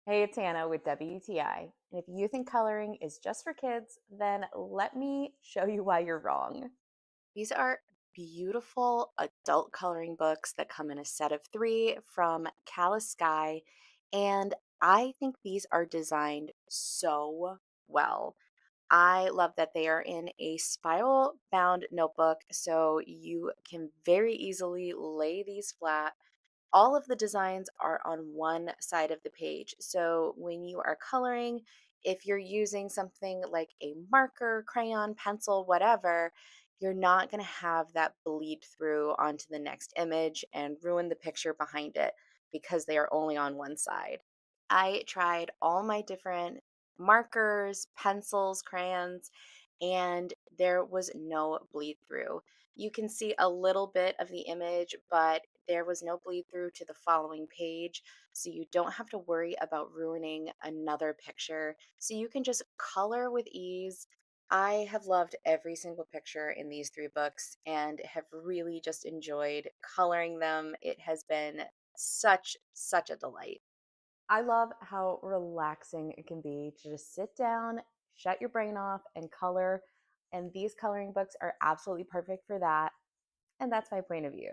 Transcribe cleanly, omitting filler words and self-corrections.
Hey, it's Hannah with WTI. And if you think coloring is just for kids, then let me show you why you're wrong. These are beautiful adult coloring books that come in a set of three from Kalysky. And I think these are designed so well. I love that they are in a spiral bound notebook, so you can very easily lay these flat. All of the designs are on one side of the page. So when you are coloring, if you're using something like a marker, crayon, pencil, whatever, you're not going to have that bleed through onto the next image and ruin the picture behind it because they are only on one side. I tried all my different markers, pencils, crayons, and there was no bleed through. You can see a little bit of the image, but there was no bleed through to the following page. So you don't have to worry about ruining another picture. So you can just color with ease. I have loved every single picture in these three books and have really just enjoyed coloring them. It has been such a delight. I love how relaxing it can be to just sit down, shut your brain off, and color. And these coloring books are absolutely perfect for that. And that's my point of view.